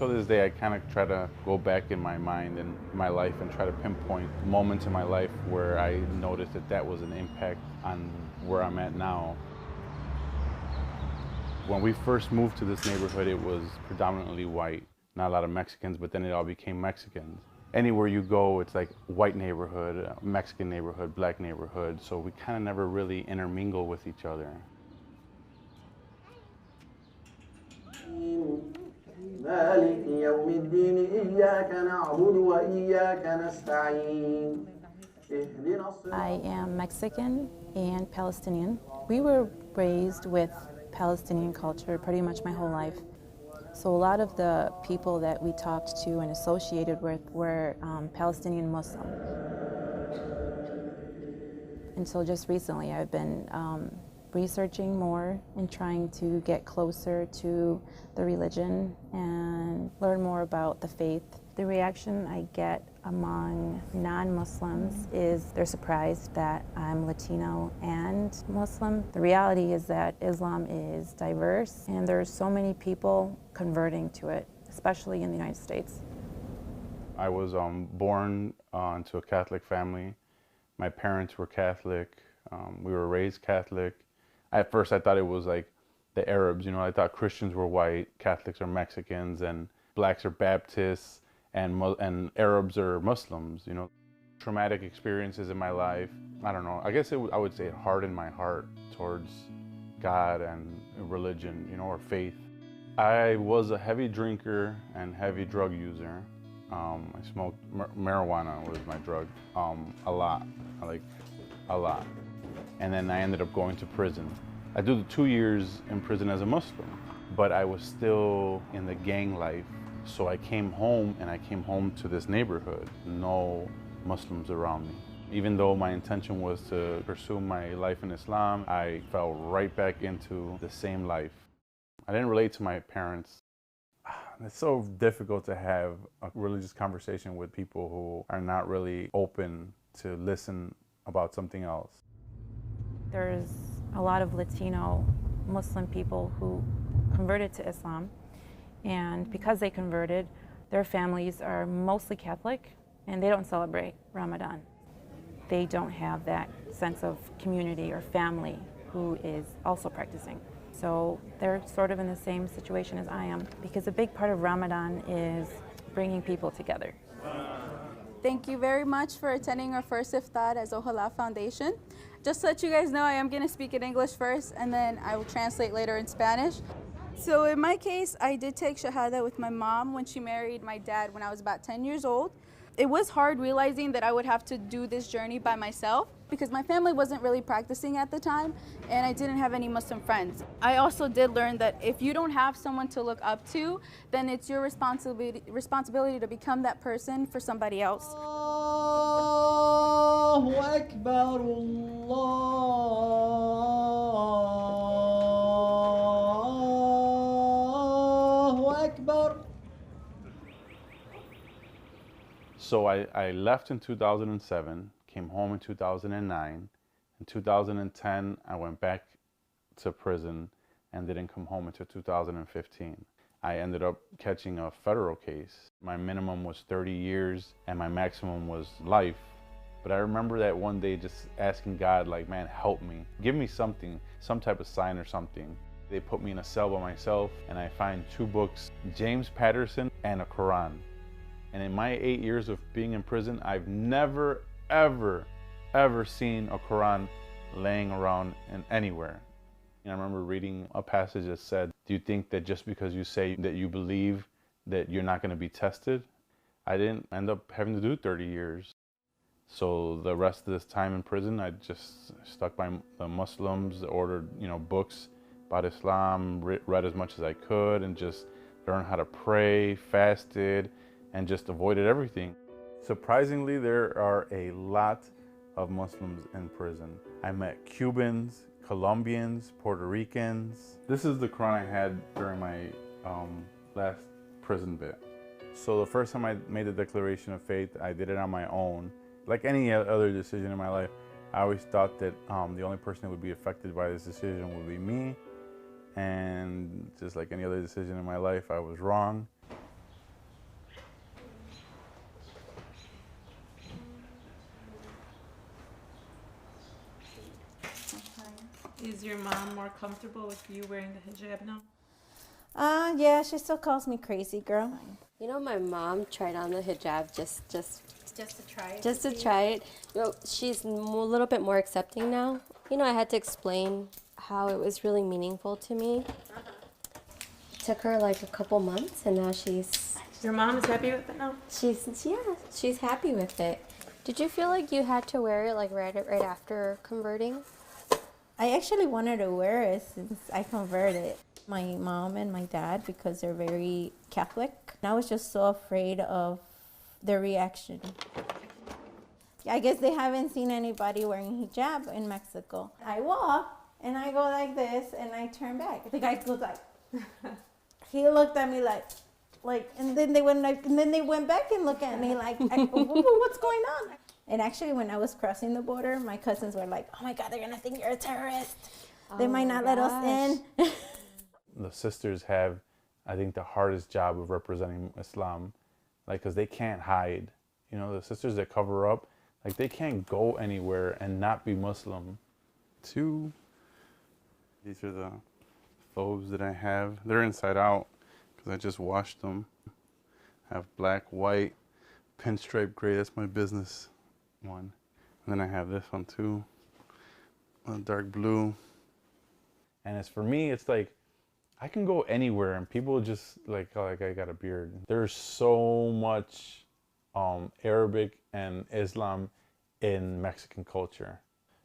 Until this day, I kind of try to go back in my mind and my life and try to pinpoint moments in my life where I noticed that that was an impact on where I'm at now. When we first moved to this neighborhood, it was predominantly white. Not a lot of Mexicans, but then it all became Mexicans. Anywhere you go, it's like white neighborhood, Mexican neighborhood, black neighborhood. So we kind of never really intermingle with each other. مالك يوم الدين إياك نعبد وإياك نستعين. I am Mexican and Palestinian. We were raised with Palestinian culture pretty much my whole life. So a lot of the people that we talked to and associated with were Palestinian Muslim. Until just recently, I've been researching more and trying to get closer to the religion and learn more about the faith. The reaction I get among non-Muslims is they're surprised that I'm Latino and Muslim. The reality is that Islam is diverse and there's so many people converting to it, especially in the United States. I was born into a Catholic family. My parents were Catholic. We were raised Catholic. At first I thought it was like the Arabs, you know, I thought Christians were white, Catholics are Mexicans, and blacks are Baptists, and Arabs are Muslims, you know. Traumatic experiences in my life, I don't know, I guess I would say it hardened my heart towards God and religion, you know, or faith. I was a heavy drinker and heavy drug user. I smoked marijuana was my drug, a lot, like a lot. And then I ended up going to prison. I did the 2 years in prison as a Muslim, but I was still in the gang life. So I came home, and I came home to this neighborhood, no Muslims around me. Even though my intention was to pursue my life in Islam, I fell right back into the same life. I didn't relate to my parents. It's so difficult to have a religious conversation with people who are not really open to listen about something else. There's a lot of Latino Muslim people who converted to Islam, and because they converted, their families are mostly Catholic and they don't celebrate Ramadan. They don't have that sense of community or family who is also practicing. So they're sort of in the same situation as I am, because a big part of Ramadan is bringing people together. Thank you very much for attending our first iftar as Ohala Foundation. Just to let you guys know, I am going to speak in English first, and then I will translate later in Spanish. So in my case, I did take Shahada with my mom when she married my dad when I was about 10 years old. It was hard realizing that I would have to do this journey by myself because my family wasn't really practicing at the time and I didn't have any Muslim friends. I also did learn that if you don't have someone to look up to, then it's your responsibility to become that person for somebody else. Allahu Akbar, Allahu Akbar. So I left in 2007, came home in 2009. In 2010, I went back to prison and didn't come home until 2015. I ended up catching a federal case. My minimum was 30 years and my maximum was life. But I remember that one day just asking God, like, man, help me. Give me something, some type of sign or something. They put me in a cell by myself and I find 2 books, James Patterson and a Quran. And in my 8 years of being in prison, I've never, ever seen a Quran laying around anywhere. And I remember reading a passage that said, do you think that just because you say that you believe that you're not going to be tested? I didn't end up having to do 30 years. So the rest of this time in prison, I just stuck by the Muslims, ordered, books about Islam, read as much as I could, and just learned how to pray, fasted, and just avoided everything. Surprisingly, there are a lot of Muslims in prison. I met Cubans, Colombians, Puerto Ricans. This is the Quran I had during my last prison bit. So the first time I made the declaration of faith, I did it on my own. Like any other decision in my life, I always thought that the only person that would be affected by this decision would be me. And just like any other decision in my life, I was wrong. Is your mom more comfortable with you wearing the hijab now? Yeah, she still calls me crazy girl. You know, my mom tried on the hijab just Just to try it. to try it. You know, she's a little bit more accepting now. You know, I had to explain how it was really meaningful to me. It took her like a couple months, and now Your mom is happy with it now? she's happy with it. Did you feel like you had to wear it like right after converting? I actually wanted to wear it since I converted. My mom and my dad, because they're very Catholic, and I was just so afraid of their reaction. I guess they haven't seen anybody wearing hijab in Mexico. I walk and I go like this and I turn back. The guy goes like, he looked at me like, and then they went back and looked at me like, what's going on? And actually, when I was crossing the border, my cousins were like, oh my God, they're gonna think you're a terrorist. They might not let us in. The sisters have, I think, the hardest job of representing Islam, like, because they can't hide. You know, the sisters that cover up, like, they can't go anywhere and not be Muslim. Two, these are the phobes that I have. They're inside out because I just washed them. I have black, white, pinstripe gray. That's my business one. And then I have this one too, a dark blue. And as for me, it's like, I can go anywhere and people just like I got a beard. There's so much Arabic and Islam in Mexican culture.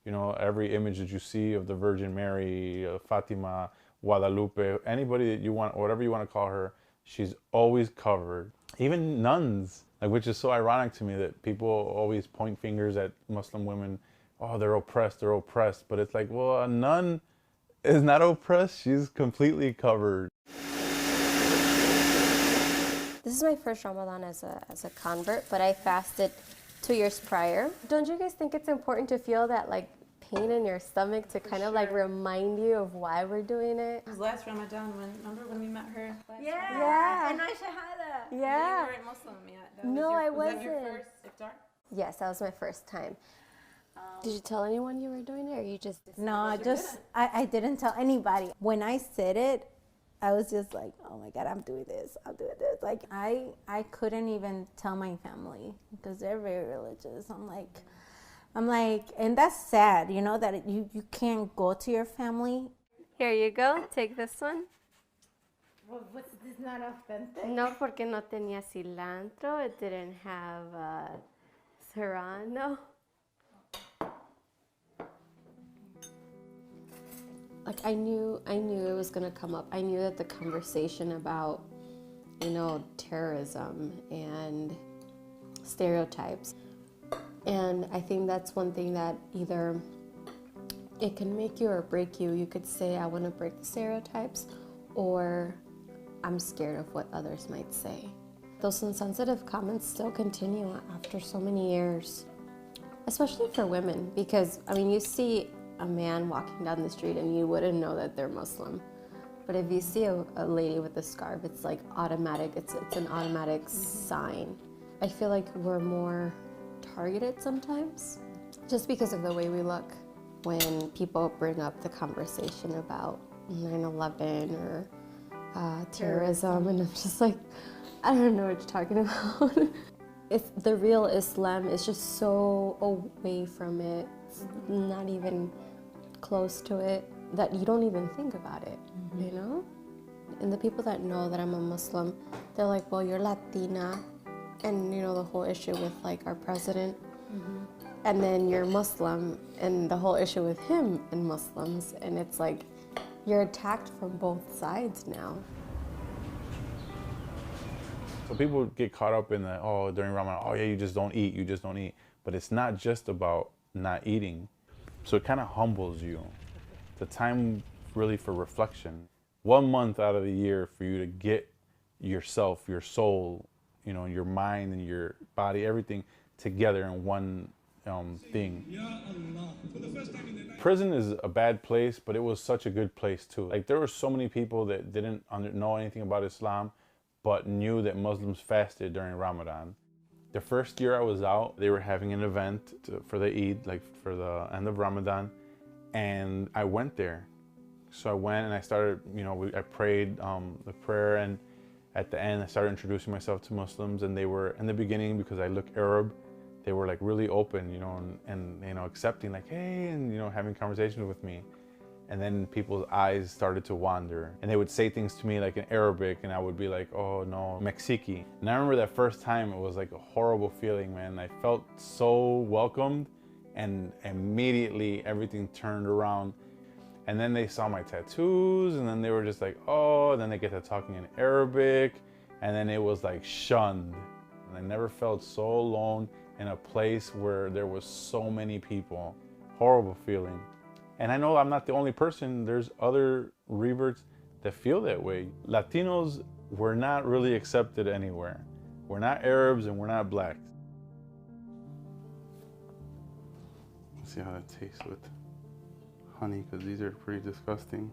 You know, every image that you see of the Virgin Mary, Fatima, Guadalupe, anybody that you want, whatever you want to call her, she's always covered. Even nuns, like, which is so ironic to me that people always point fingers at Muslim women. Oh, they're oppressed. But it's like, well, a nun is not oppressed. She's completely covered. This is my first Ramadan as a convert, but I fasted 2 years prior. Don't you guys think it's important to feel that like pain in your stomach to kind of like remind you of why we're doing it? It was last Ramadan remember when we met her? Yeah. And my shahada. Yeah. You weren't Muslim yet. No, I Was that your wasn't. first iftar? Yes, that was my first time. Did you tell anyone you were doing it, or you just? No, I didn't tell anybody. When I said it, I was just like, oh my God, I'm doing this. Like, I couldn't even tell my family because they're very religious. I'm like, and that's sad, you know, that you can't go to your family. Here you go. Take this one. Well, what's this not authentic? No, porque no tenía cilantro. It didn't have serrano. Like, I knew it was gonna come up. I knew that the conversation about, you know, terrorism and stereotypes, and I think that's one thing that either it can make you or break you. You could say, I want to break the stereotypes, or I'm scared of what others might say. Those insensitive comments still continue after so many years, especially for women, because, I mean, you see a man walking down the street and you wouldn't know that they're Muslim. But if you see a lady with a scarf, it's like automatic, it's an automatic sign. I feel like we're more targeted sometimes, just because of the way we look. When people bring up the conversation about 9/11 or terrorism, and I'm just like, I don't know what you're talking about. If the real Islam is just so away from it, it's not even close to it, that you don't even think about it, you know? And the people that know that I'm a Muslim, they're like, well, you're Latina, and you know, the whole issue with like our president, and then you're Muslim, and the whole issue with him and Muslims, and it's like, you're attacked from both sides now. So people get caught up in the, oh, during Ramadan, oh yeah, you just don't eat. But it's not just about not eating. So it kind of humbles you. It's a time really for reflection. 1 month out of the year for you to get yourself, your soul, you know, your mind and your body, everything together in one thing. Prison is a bad place, but it was such a good place too. Like, there were so many people that didn't know anything about Islam, but knew that Muslims fasted during Ramadan. The first year I was out, they were having an event for the Eid, like for the end of Ramadan, And I went there. So I went and I started, I prayed the prayer, and at the end I started introducing myself to Muslims, and they were, in the beginning, because I look Arab, they were like really open, and accepting, like, hey, and having conversations with me. And then people's eyes started to wander, and they would say things to me like in Arabic, and I would be like, oh no, Mexique. And I remember that first time, it was like a horrible feeling, man. I felt so welcomed, and immediately everything turned around. And then they saw my tattoos, and then they were just like, oh, and then they get to talking in Arabic, and then it was like shunned. And I never felt so alone in a place where there was so many people. Horrible feeling. And I know I'm not the only person. There's other reverts that feel that way. Latinos were not really accepted anywhere. We're not Arabs and we're not blacks. Let's see how that tastes with honey, because these are pretty disgusting.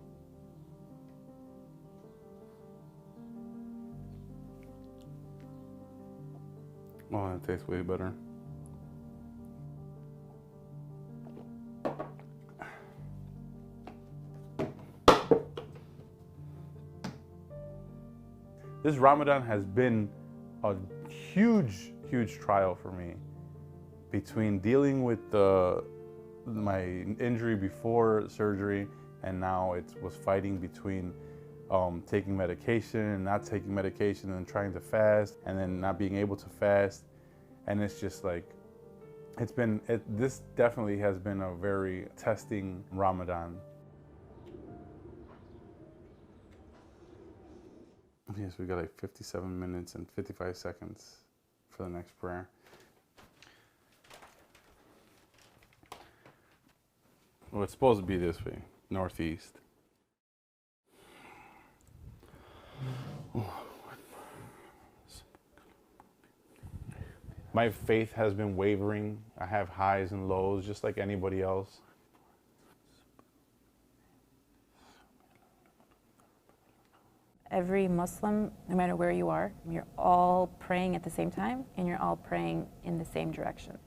Oh, that tastes way better. This Ramadan has been a huge, huge trial for me, between dealing with my injury before surgery, and now it was fighting between taking medication and not taking medication, and trying to fast, and then not being able to fast. And it's just like, this definitely has been a very testing Ramadan. Yes, we got like 57 minutes and 55 seconds for the next prayer. Well, it's supposed to be this way, northeast. My faith has been wavering. I have highs and lows, just like anybody else. Every Muslim, no matter where you are, you're all praying at the same time, and you're all praying in the same direction.